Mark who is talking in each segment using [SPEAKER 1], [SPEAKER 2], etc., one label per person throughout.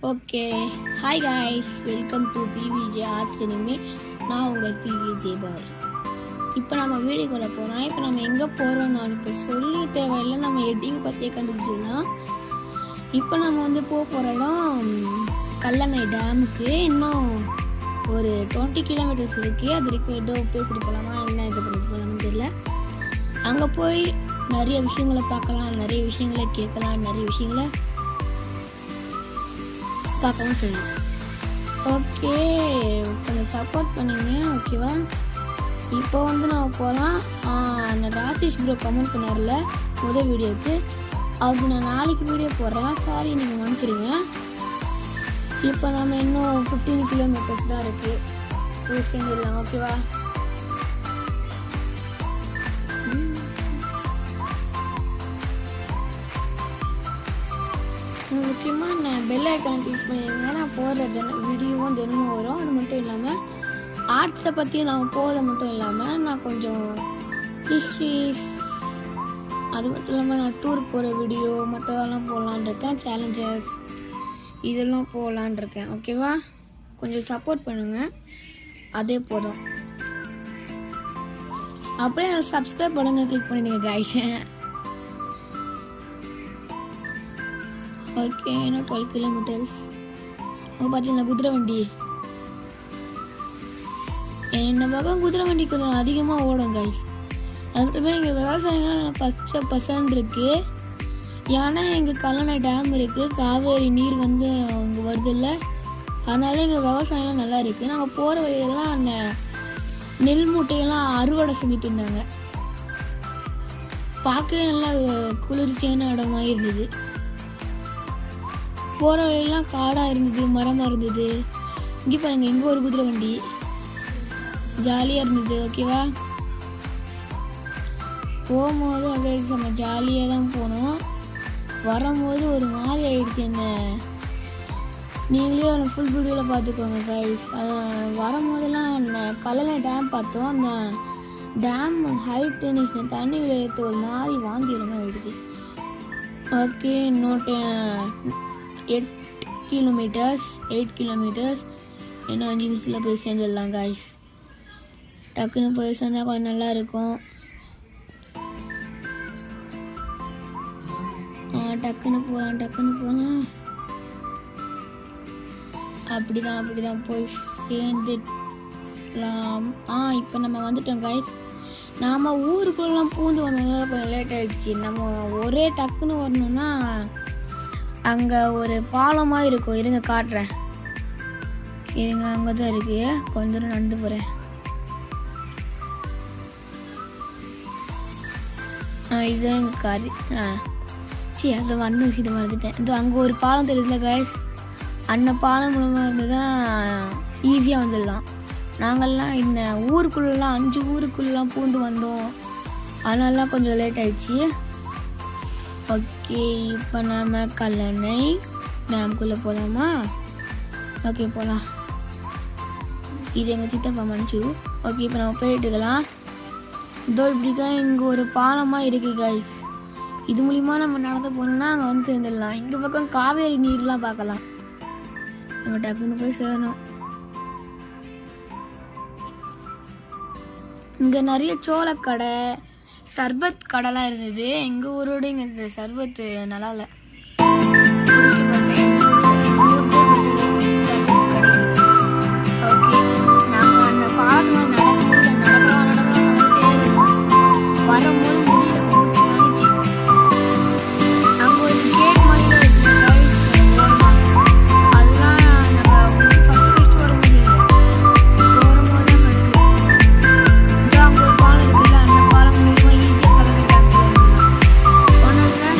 [SPEAKER 1] Okay, hi guys, welcome to PVJ arts இனிமே. நான் உங்கள் பிவிஜே பாய். இப்போ நம்ம வீடியோக்குள்ளே போகிறோம். இப்போ நம்ம எங்கே போகிறோம் நான் இப்போ சொல்லி தேவையில்லை, நம்ம எட்டிங் பற்றியே கண்டுபிடிச்சிடலாம். இப்போ நம்ம போக போகிற இடம் கல்லணை டேமுக்கு. இன்னும் ஒரு 20 கிலோமீட்டர்ஸ் இருக்குது. அது வரைக்கும் ஏதோ பேசிட்டு போகலாமா என்ன இது பண்ணிட்டு போகலாம்னு தெரியல. அங்கே போய் நிறைய விஷயங்களை பார்க்கலாம், நிறைய விஷயங்களை கேட்கலாம், நிறைய விஷயங்களை பார்க்கவும் செய்யும். ஓகே, கொஞ்சம் சப்போர்ட் பண்ணிங்க, ஓகேவா? இப்போ நான் போகலாம். அந்த ராஜேஷ் ப்ரோ கமெண்ட் பண்ணார்ல முதல் வீடியோக்கு, அது நான் நாளைக்கு வீடியோ போடுறேன், சாரி நீங்கள் மன்னிச்சிடுங்க. இப்போ நம்ம இன்னும் 15 கிலோமீட்டர்ஸ் தான் இருக்குது, போய் சேர்ந்துடலாம், ஓகேவா? முக்கியமாக நான் பெல் ஐக்கானை கிளிக் பண்ணிடுங்க. நான் போடுற வீடியோவும் தினமும் வரும். அது மட்டும் இல்லாமல் ஆர்ட்ஸை பற்றி நான் போகிறது மட்டும் இல்லாமல் நான் கொஞ்சம் ஹிஸ்ட்ரிஸ், அது மட்டும் இல்லாமல் நான் டூருக்கு போகிற வீடியோ மற்றதெல்லாம் போடலான் இருக்கேன். சேலஞ்சஸ் இதெல்லாம் போடலான் இருக்கேன், ஓகேவா? கொஞ்சம் சப்போர்ட் பண்ணுங்கள், அதே போதும். அப்படியே நான் சப்ஸ்கிரைப் பண்ணணும் கிளிக் பண்ணிடுங்க கைஸ். ஓகே, இன்னும் 12 கிலோமீட்டர்ஸ். அவங்க பார்த்தீங்கன்னா குதிரை வண்டி, என்ன பக்கம் குதிரை வண்டி கொஞ்சம் அதிகமாக ஓடும் கைஸ். அது மட்டுமே எங்கள் விவசாயங்கள் பச்சை பசன் இருக்குது. ஏன்னா எங்கள் கல்லணை டேம் இருக்குது, காவேரி நீர் இங்கே வருது இல்லை, அதனால எங்கள் விவசாயம்லாம் நல்லா இருக்குது. நாங்கள் போகிற வழியெல்லாம் அந்த நெல் மூட்டையெல்லாம் அறுவடை செஞ்சுட்டு இருந்தாங்க. பார்க்கவே நல்லா குளிர்ச்சியான இடமா இருந்தது. போகிற வழியெல்லாம் காடாக இருந்தது, மரமாக இருந்தது. இங்கே பாருங்கள், இங்கே ஒரு குதிரை வண்டி ஜாலியாக இருந்தது, ஓகேவா? போகும்போது அப்படியே நம்ம ஜாலியாக தான் போனோம். வரும்போது ஒரு மாதிரி ஆகிடுச்சு. என்ன நீங்களே ஒரு ஃபுல் வீடியோவில் பார்த்துக்கோங்க கைஸ். அது வரும்போதெல்லாம் கல்லணை டேம் பார்த்தோம். அந்த டேம் ஹைட் இருந்துச்சு, தண்ணி விளையாடுறது ஒரு மாதிரி வாந்திரமாக ஆகிடுச்சு. ஓகே, இன்னொரு 8 கிலோமீட்டர்ஸ் இன்னும் 5 நிமிஷத்தில் போய் சேர்ந்துடலாம் காய்ஸ். டக்குன்னு போய் சேர்ந்தா கொஞ்சம் நல்லா இருக்கும். டக்குன்னு போகலாம். அப்படிதான் போய் சேர்ந்துடலாம். இப்போ நம்ம வந்துட்டோம் காய்ஸ். நாம் ஊருக்குள்ளெலாம் பூந்து வந்ததுனால கொஞ்சம் லேட் ஆகிடுச்சு. நம்ம ஒரே டக்குன்னு வரணும்னா அங்கே ஒரு பாலமாக இருக்கும், இருங்க காட்டுறேன். இருங்க, அங்கே தான் இருக்கு, கொஞ்ச தூரம் நடந்து போகிறேன். இதுதான் எங்கள் காது. அதை வரணும், இது மறந்துட்டேன். இது அங்கே ஒரு பாலம் தெரியுதுல கைஸ், அந்த பாலம் மூலமாக இருந்து தான் ஈஸியாக வந்துடலாம். நாங்கள்லாம் இந்த ஊருக்குள்ளெலாம் 5 ஊருக்குள்ளெலாம் பூந்து வந்தோம், அதனாலலாம் கொஞ்சம் லேட் ஆகிடுச்சு. ஓகே, இப்போ நம்ம கல்லணை டேம்குள்ளே போகலாமா? ஓகே, போகலாம். இது எங்கள் சித்தப்பா மனுச்சு. ஓகே, இப்போ நம்ம போயிட்டுக்கலாம். இதோ இப்படி தான் இங்கே ஒரு பாலமாக இருக்குது கைஸ். இது மூலிமா நம்ம நடந்து போனோம்னா அங்கே சேர்ந்துடலாம். இங்கே பக்கம் காவேரி நீர்லாம் பார்க்கலாம். நம்ம டக்குன்னு போய் சேரணும். இங்கே நிறைய சோளக்கடை, சர்பத் கடைலாம் இருந்தது. எங்கள் ஊரோட இங்கே சர்பத் நல்லா இல்லை. ஓகே, நாங்கள் அந்த பாலத்தில் நடக்கிறோம் வரும்போது முடியல, மூச்சு வாங்கிச்சு. அங்கே ஒரு கேட் மாதிரி அதுதான் நாங்கள் ஃபஸ்ட்டு வரும்போது வரும்போது தான் நடக்குது. அங்கே ஒரு பாலம் இருக்குல்ல, அந்த பாலம் மூலியமாக ஈஸியாக கல்லணை டேம் சொன்னதில்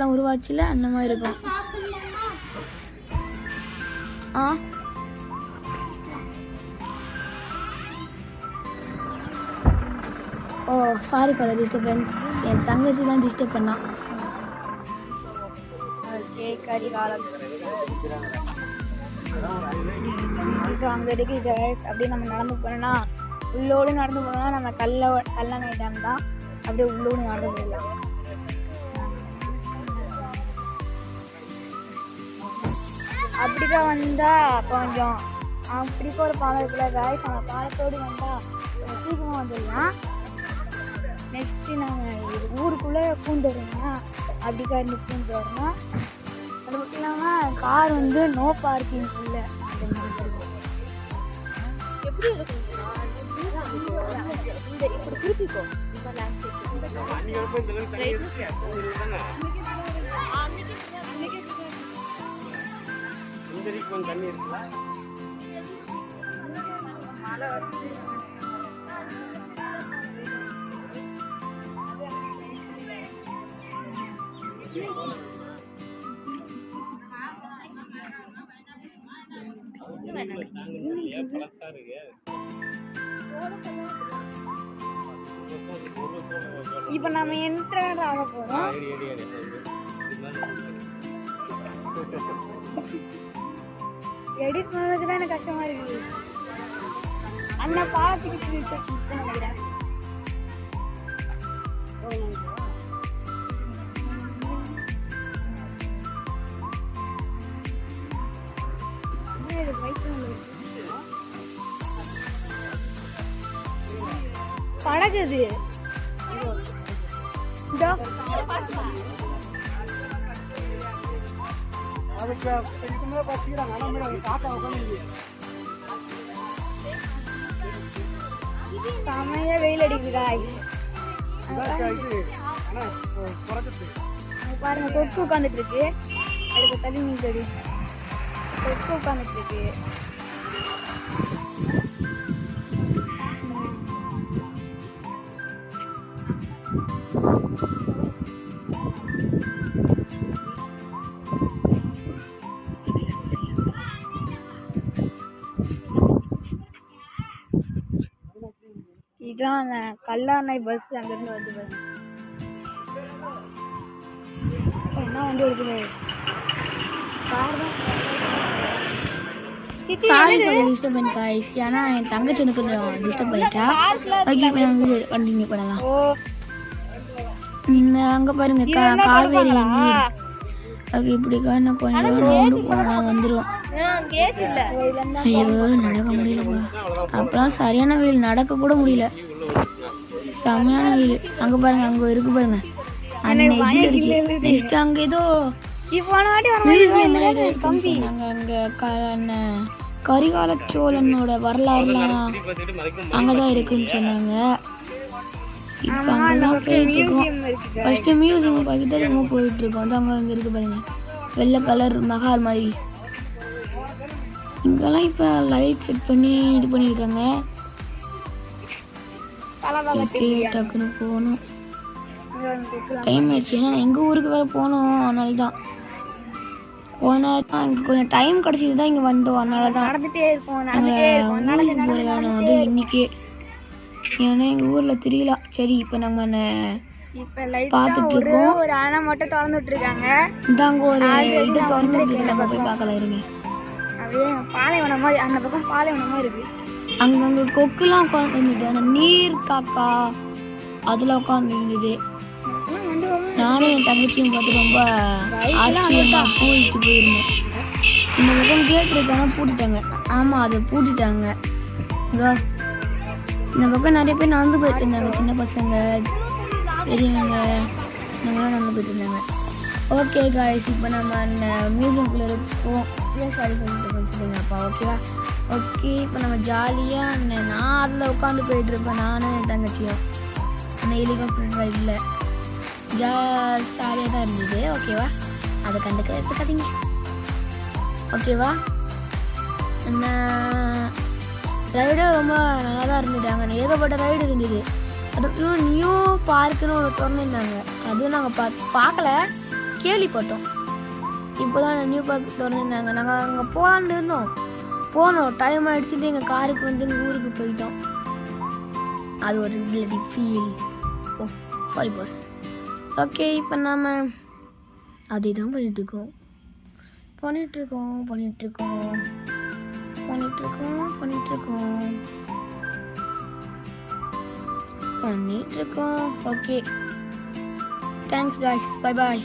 [SPEAKER 1] எல்லாம் உருவாச்சுல அந்த மாதிரி இருக்கும். ஓ சாரி ஃபார் த டிஸ்டர்பன்ஸ். என் தங்கச்சி தான் டிஸ்டர்ப் பண்ணா. கரிகாலம் இப்போ அங்கே இருக்குது. அப்படியே நம்ம நடந்து போனோம்னா உள்ளோடு நடந்து போனோம்னா நம்ம கல்லணை டேம் தான். அப்படியே உள்ளோடு நடந்து போயிடலாம். அப்படிதான் வந்தால் கொஞ்சம் அப்படி ஒரு பாலம் இருக்குல்ல காய்ஸ், அந்த பாலத்தோடு வந்தால் சீக்கிரமாக வந்துடலாம். நெக்ஸ்ட்டு நாங்கள் ஊருக்குள்ளே பூந்து வரணும்னா அப்படி காரணி பூந்து வரணும். அது மட்டும் இல்லாமல் கார் வந்து நோ பார்க்கிங் இல்லை. எப்படி இருக்கும் இப்படி திருப்பிப்போம். தண்ணி இருக்குல்ல மழை வந்து இப்ப நம்ம என்ட்ரன்ஸ் ஆக போறோம். எடிட் பண்ணதுக்கு தான் எனக்கு கஷ்டமா இருக்குது. அண்ணா பார்த்துக்கிட்டு நினைக்கிறேன். படகுது செமையா வெயில் அடிக்குதா பாருங்க. கொக்கு உட்காந்துட்டு இருக்கு. அதுக்கு தள்ளி மீன் கடி கொக்கு உட்காந்துட்டு இருக்கு. இதுதான் கல்லணை பஸ். அங்கிருந்து வந்து பஸ் என்ன வண்டி வருது. சாரி டிஸ்டர்ப் பண்ணி காய்ஸ். ஏன்னா என் தங்கச்சி வந்து கொஞ்சம் டிஸ்டர்ப் பண்ணிட்டா. ஓகே இப்போ நம்ம வீடியோ கண்டினியூ பண்ணலாம். அங்கே பாருங்க காவேரி நீர். அது இப்படிக்கா நான் கொஞ்சம் ரவுண்டு போனால் வந்துடும். ஐயோ நடக்க முடியலப்பா. அப்பெல்லாம் சரியான வெயில், நடக்க கூட முடியல. செமையான வெயில். அங்கே பாருங்க, அங்கே இருக்கு பாருங்க அண்ணன் எஜில் இருக்கு. நெக்ஸ்ட் அங்கே ஏதோ சொன்னாங்க. அங்கே கரிகால சோழனோட வரலாறுலாம் அங்கதான் இருக்குன்னு சொன்னாங்க. இப்போ அங்கதான் போயிட்டு இருக்கோம். ஃபர்ஸ்ட் மியூசியம் பார்த்துட்டு அதுவும் போயிட்டு இருக்கோம். அது அங்கே இருக்கு பாருங்க, வெள்ளை கலர் மகால் மாதிரி. இங்கெல்லாம் இப்போ லைட் செட் பண்ணி இது பண்ணியிருக்காங்க. டக்குன்னு போகணும், டைம் ஆயிடுச்சு. ஏன்னா எங்கள் ஊருக்கு வேறு போகணும். அதனால தான் இங்கே கொஞ்சம் டைம் கிடச்சிது தான் இங்கே வந்தோம். அதனால தான் ஊருக்கு போகிறோம் அது இன்னைக்கே. ஏன்னா எங்கள் ஊரில் தெரியல. சரி இப்போ நாங்கள் பார்த்துட்டு இருக்கோம். ஒரு அணை மட்டும் திறந்துட்டு இருக்காங்க. இதாங்க ஒரு இது திறந்துட்டு இருக்காங்க, போய் பார்க்கலாம் இருங்க. அப்படியே பாலைவனம் மாதிரி, அந்த பக்கம் பாலைவனமாக இருக்குது. அங்கங்கே கொக்குலாம் உட்காந்து இருந்தது. அந்த நீர் காக்கா அதில் உட்காந்து இருந்தது. நானும் என் தங்கச்சியும் பார்த்து ரொம்ப ஆச்சரியமாக போயிட்டு போயிருந்தேன். இந்த பக்கம் கேட் இருக்கானா பூட்டிட்டாங்க. ஆமாம், அதை பூட்டிட்டாங்க. இங்கே இந்த பக்கம் நிறைய பேர் நடந்து போயிட்டு இருந்தாங்க. சின்ன பசங்க, பெரியவங்க, நம்மளாம் நடந்து போயிட்டு இருந்தாங்க. ஓகே காய்ஸ், இப்போ நம்ம அந்த மியூசியம்குள்ளே இருப்போம். சாரி சொல்லிட்டுங்கப்பா. ஓகேவா? ஓகே, இப்போ நம்ம ஜாலியாக நான் அதில் உட்காந்து போயிட்டுருப்பேன். நானும் என் தங்கச்சியும் அந்த ஹெலிகாப்டர் ரைடில் ஜாலியாக தான் இருந்தது. ஓகேவா? அதை எடுத்துக்காதீங்க. ஓகேவா? என்ன ரைடும் ரொம்ப நல்லா தான் இருந்தது. அங்கே ஏகப்பட்ட ரைடு இருந்தது. அது இன்னும் நியூ பார்க்குன்னு ஒரு திறந்துருந்தாங்க. அதுவும் நாங்கள் பார்க்கல. கேள்விப்பட்டோம். இப்போ தான் நியூ பார்க் திறந்துருந்தாங்க. நாங்கள் அங்கே போகலான்னு இருந்தோம். போனோம், டைம் ஆகிடுச்சுட்டு எங்கள் காருக்கு வந்து எங்கள் ஊருக்கு போயிட்டோம். அது ஒரு பிளடி ஃபீல். ஓ சாரி பாஸ். ஓகே, இப்போ நாம் அதே தான் பண்ணிகிட்ருக்கோம். Okay, thanks guys, bye bye.